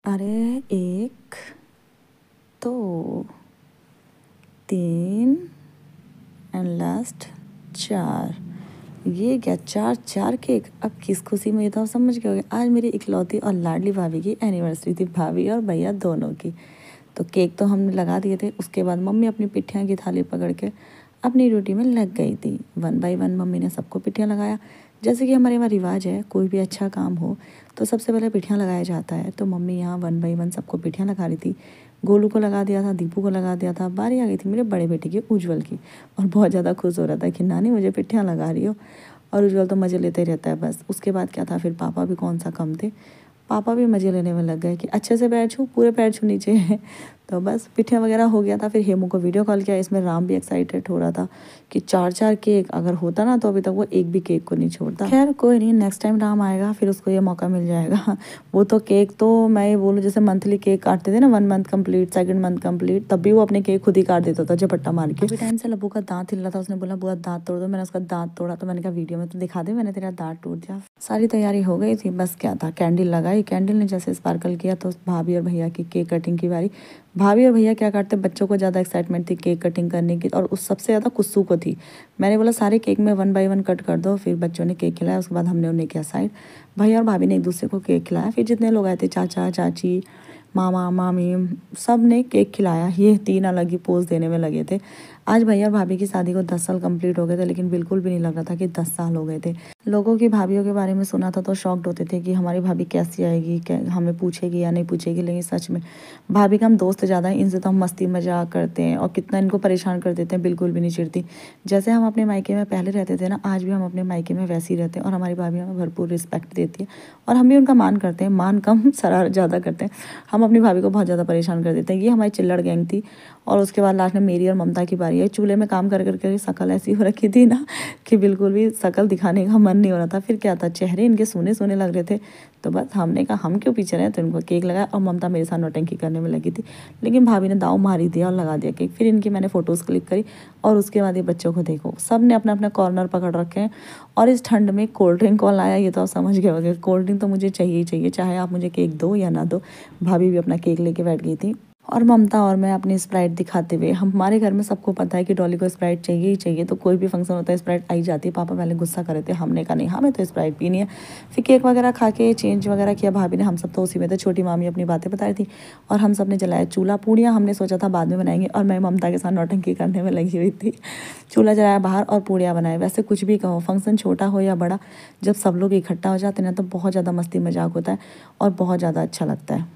अरे 1 2 3 and last 4। ये क्या 4 केक। अब किस खुशी में, ये तो आप समझ गए होंगे, आज मेरी इकलौती और लाडली भाभी की एनिवर्सरी थी, भाभी और भैया दोनों की। तो केक तो हमने लगा दिए थे। उसके बाद मम्मी अपनी पिट्ठियाँ की थाली पकड़ के अपनी ड्यूटी में लग गई थी। 1 बाय 1 मम्मी ने सबको पिट्ठियाँ लगाया। जैसे कि हमारे यहाँ रिवाज है, कोई भी अच्छा काम हो तो सबसे पहले पिट्ठियाँ लगाया जाता है। तो मम्मी यहाँ 1 बाय 1 सबको पिट्ठियाँ लगा रही थी। गोलू को लगा दिया था, दीपू को लगा दिया था। बारी आ गई थी मेरे बड़े बेटे की, उज्जवल की, और बहुत ज़्यादा खुश हो रहा था कि नानी मुझे पिट्ठियाँ लगा रही हो। और उज्जवल तो मज़े लेते रहता है बस। उसके बाद क्या था, फिर पापा भी कौन सा कम थे, पापा भी मज़े लेने में लग गए कि अच्छे से पैर छू, पूरे पैर छू नीचे। तो बस पिट्ठियाँ वगैरह हो गया था। फिर हेमू को वीडियो कॉल किया। इसमें राम भी एक्साइटेड हो रहा था कि 4 केक अगर होता ना तो अभी तक वो एक भी केक को नहीं छोड़ता। खैर कोई नहीं, नेक्स्ट टाइम राम आएगा फिर उसको ये मौका मिल जाएगा। वो तो केक तो मैं ये बोलूँ, जैसे मंथली केक काटते थे ना, 1 month complete, 2nd month complete, तब भी वो अपने केक खुद ही काट देता था झपट्टा मार के। अभी टाइम से लब्बू का दांत हिल रहा था, उसने बोला बुआ दांत तोड़ दो। मैंने उसका दांत तोड़ा। तो मैंने कहा वीडियो में तो दिखा दे, मैंने तेरा दांत तोड़ दिया। सारी तैयारी हो गई थी, बस क्या था, कैंडल लगाई। कैंडल ने जैसे स्पार्कल किया तो भाभी और भैया की केक कटिंग की बारी। भाभी और भैया क्या करते, बच्चों को ज़्यादा एक्साइटमेंट थी केक कटिंग करने की, और उस सबसे ज़्यादा कुस्सू को थी। मैंने बोला सारे केक में 1 बाय 1 कट कर दो। फिर बच्चों ने केक खिलाया। उसके बाद हमने उन्हें किया साइड। भैया और भाभी ने एक दूसरे को केक खिलाया। फिर जितने लोग आए थे, चाचा चाची, मामा मामी, सब ने केक खिलाया। ये 3 अलग ही पोज देने में लगे थे। आज भैया और भाभी की शादी को 10 साल कंप्लीट हो गए थे, लेकिन बिल्कुल भी नहीं लग रहा था कि 10 साल हो गए थे। लोगों की भाभीयों के बारे में सुना था तो शॉक्ड होते थे कि हमारी भाभी कैसी आएगी, हमें पूछेगी या नहीं पूछेगी। लेकिन सच में भाभी का हम दोस्त ज़्यादा हैं, इनसे तो हम मस्ती मजाक करते हैं और कितना इनको परेशान कर देते हैं, बिल्कुल भी नहीं चिढ़ती। जैसे हम अपने मायके में पहले रहते थे ना, आज भी हम अपने मायके में वैसे ही रहते हैं। और हमारी भाभी हमें भरपूर रिस्पेक्ट देती है और हम भी उनका मान करते हैं। मान कम शरारत ज़्यादा करते हैं। हम अपनी भाभी को बहुत ज़्यादा परेशान कर देते हैं। ये हमारी चिल्लड़ गैंग थी। और उसके बाद लास्ट में मेरी और ममता की बारी है। चूल्हे में काम कर करके शक्ल ऐसी हो रखी थी ना कि बिल्कुल भी शक्ल दिखाने का मन नहीं हो रहा था। फिर क्या था, चेहरे इनके सोने सोने लग रहे थे। तो बस हमने कहा हम क्यों पीछे रहे, तो इनको केक लगाया। और ममता मेरे साथ नौटंकी करने में लगी थी, लेकिन भाभी ने दाव मार ही दिया और लगा दिया केक। फिर इनकी मैंने फ़ोटोज़ क्लिक करी। और उसके बाद ये बच्चों को देखो, सब ने अपना अपना कॉर्नर पकड़ रखे हैं। और इस ठंड में कोल्ड ड्रिंक कौन लाया, ये तो आप समझ गए होंगे। कोल्ड ड्रिंक तो मुझे चाहिए ही चाहिए, चाहे आप मुझे केक दो या ना दो। भाभी भी अपना केक लेके बैठ गई थी। और ममता और मैं अपनी स्प्राइट दिखाते हुए, हमारे घर में सबको पता है कि डॉली को स्प्राइट चाहिए ही चाहिए। तो कोई भी फंक्शन होता है स्प्राइट आई जाती है। पापा पहले गुस्सा कर रहे थे, हमने कहा नहीं हमें तो स्प्राइट पीनी है। फिर केक वगैरह खा के चेंज वगैरह किया भाभी ने। हम सब तो उसी में थे। छोटी मामी अपनी बातें बता रही थी और हम सब ने जलाया चूल्हा। पूड़ियाँ हमने सोचा था बाद में बनाएंगे, और मैं ममता के साथ नौटंकी करने में लगी हुई थी। चूल्हा जलाया बाहर और पूड़ियाँ बनाए। वैसे कुछ भी कहो, फंक्शन छोटा हो या बड़ा, जब सब लोग इकट्ठा हो जाते हैं ना तो बहुत ज़्यादा मस्ती मजाक होता है और बहुत ज़्यादा अच्छा लगता है।